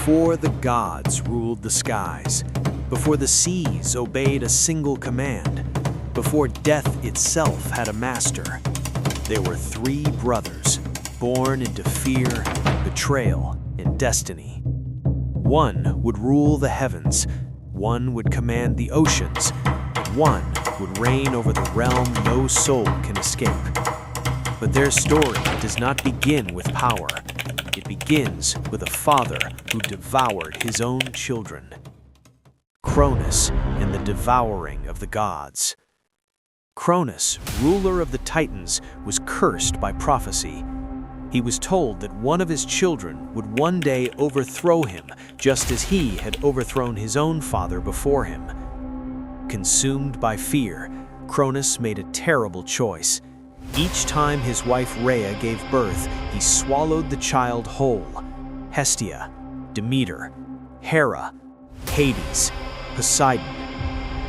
Before the gods ruled the skies, before the seas obeyed a single command, before death itself had a master, there were three brothers, born into fear, betrayal, and destiny. One would rule the heavens, one would command the oceans, and one would reign over the realm no soul can escape. But their story does not begin with power. It begins with a father who devoured his own children. Cronus and the devouring of the gods. Cronus, ruler of the Titans, was cursed by prophecy. He was told that one of his children would one day overthrow him, just as he had overthrown his own father before him. Consumed by fear, Cronus made a terrible choice. Each time his wife Rhea gave birth, he swallowed the child whole. Hestia, Demeter, Hera, Hades, Poseidon,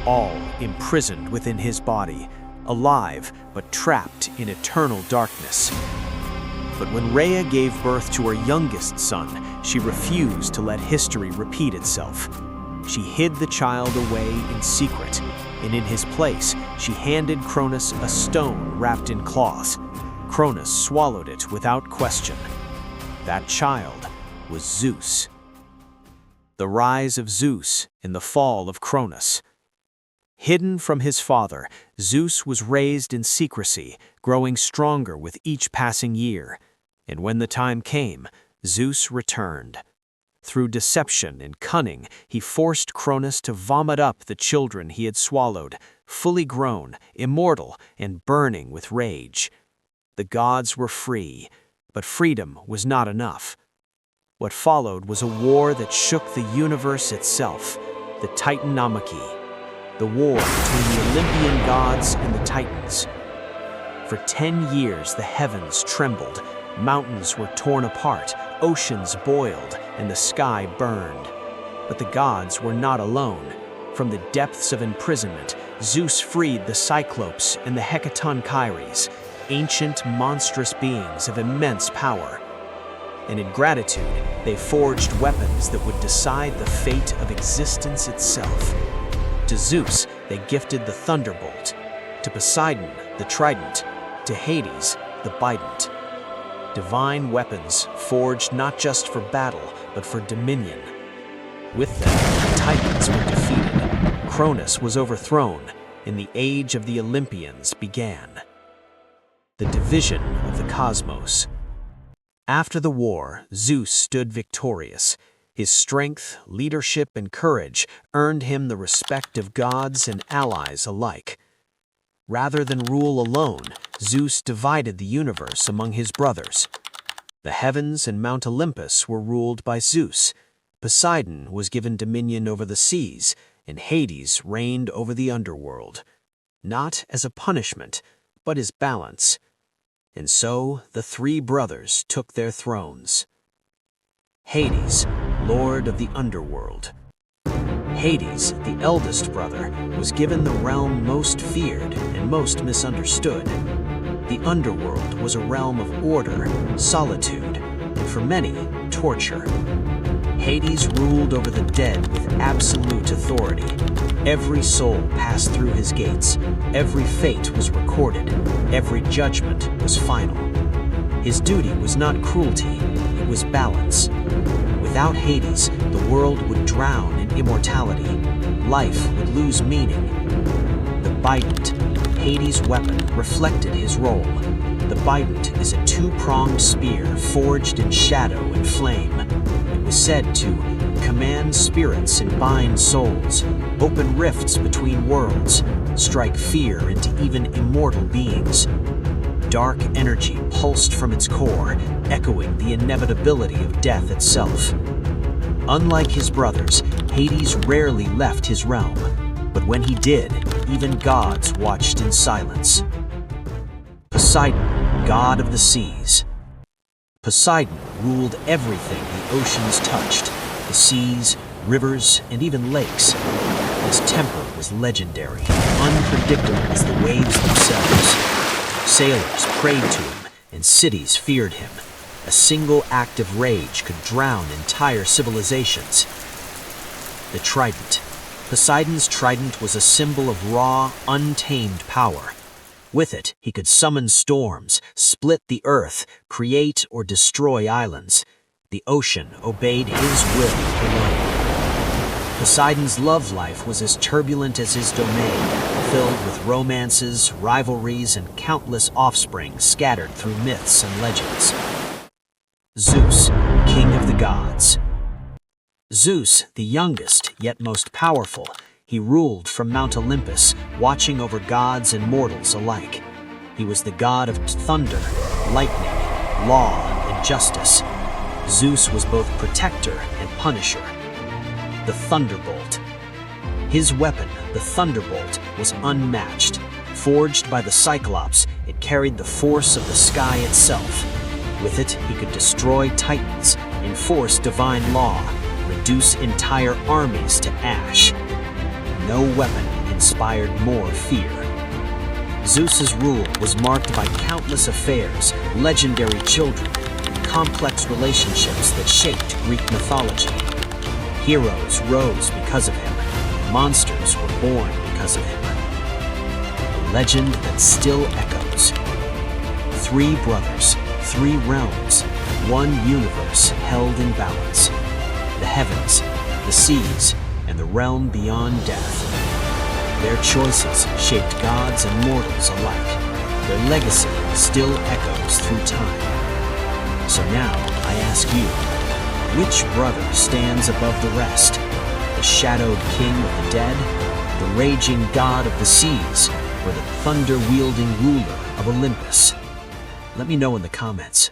all imprisoned within his body, alive but trapped in eternal darkness. But when Rhea gave birth to her youngest son, she refused to let history repeat itself. She hid the child away in secret, and in his place, she handed Cronus a stone wrapped in cloth. Cronus swallowed it without question. That child was Zeus. The rise of Zeus and the fall of Cronus. Hidden from his father, Zeus was raised in secrecy, growing stronger with each passing year. And when the time came, Zeus returned. Through deception and cunning, he forced Cronus to vomit up the children he had swallowed, fully grown, immortal, and burning with rage. The gods were free, but freedom was not enough. What followed was a war that shook the universe itself, the Titanomachy, the war between the Olympian gods and the Titans. For 10 years the heavens trembled, mountains were torn apart, oceans boiled, and the sky burned. But the gods were not alone. From the depths of imprisonment, Zeus freed the Cyclopes and the Hecatonchires, ancient monstrous beings of immense power. And in gratitude, they forged weapons that would decide the fate of existence itself. To Zeus, they gifted the thunderbolt, to Poseidon, the trident, to Hades, the bident. Divine weapons forged not just for battle, but for dominion. With them, the Titans were defeated, Cronus was overthrown, and the age of the Olympians began. The division of the cosmos. After the war, Zeus stood victorious. His strength, leadership, and courage earned him the respect of gods and allies alike. Rather than rule alone, Zeus divided the universe among his brothers. The heavens and Mount Olympus were ruled by Zeus. Poseidon was given dominion over the seas, and Hades reigned over the underworld. Not as a punishment, but as balance. And so the three brothers took their thrones. Hades, lord of the underworld. Hades, the eldest brother, was given the realm most feared and most misunderstood. The underworld was a realm of order, solitude, and for many, torture. Hades ruled over the dead with absolute authority. Every soul passed through his gates. Every fate was recorded. Every judgment was final. His duty was not cruelty, it was balance. Without Hades, the world would drown in immortality. Life would lose meaning. The bident, Hades' weapon, reflected his role. The bident is a two-pronged spear forged in shadow and flame. It was said to command spirits and bind souls, open rifts between worlds, strike fear into even immortal beings. Dark energy pulsed from its core, echoing the inevitability of death itself. Unlike his brothers, Hades rarely left his realm, but when he did, even gods watched in silence. Poseidon, god of the seas. Poseidon ruled everything the oceans touched, the seas, rivers, and even lakes. His temper was legendary, unpredictable as the waves themselves. Sailors prayed to him, and cities feared him. A single act of rage could drown entire civilizations. The trident. Poseidon's trident was a symbol of raw, untamed power. With it, he could summon storms, split the earth, create or destroy islands. The ocean obeyed his will alone. Poseidon's love life was as turbulent as his domain, filled with romances, rivalries, and countless offspring scattered through myths and legends. Zeus, king of the gods. Zeus, the youngest, yet most powerful, he ruled from Mount Olympus, watching over gods and mortals alike. He was the god of thunder, lightning, law, and justice. Zeus was both protector and punisher. The thunderbolt. His weapon, the thunderbolt, was unmatched. Forged by the Cyclops, it carried the force of the sky itself. With it, he could destroy titans, enforce divine law, reduce entire armies to ash. No weapon inspired more fear. Zeus's rule was marked by countless affairs, legendary children, and complex relationships that shaped Greek mythology. Heroes rose because of him. Monsters were born because of him. A legend that still echoes. 3 brothers, 3 realms, 1 universe held in balance. The heavens, the seas, and the realm beyond death. Their choices shaped gods and mortals alike. Their legacy still echoes through time. So now, I ask you, which brother stands above the rest? The shadowed king of the dead, the raging god of the seas, or the thunder-wielding ruler of Olympus? Let me know in the comments.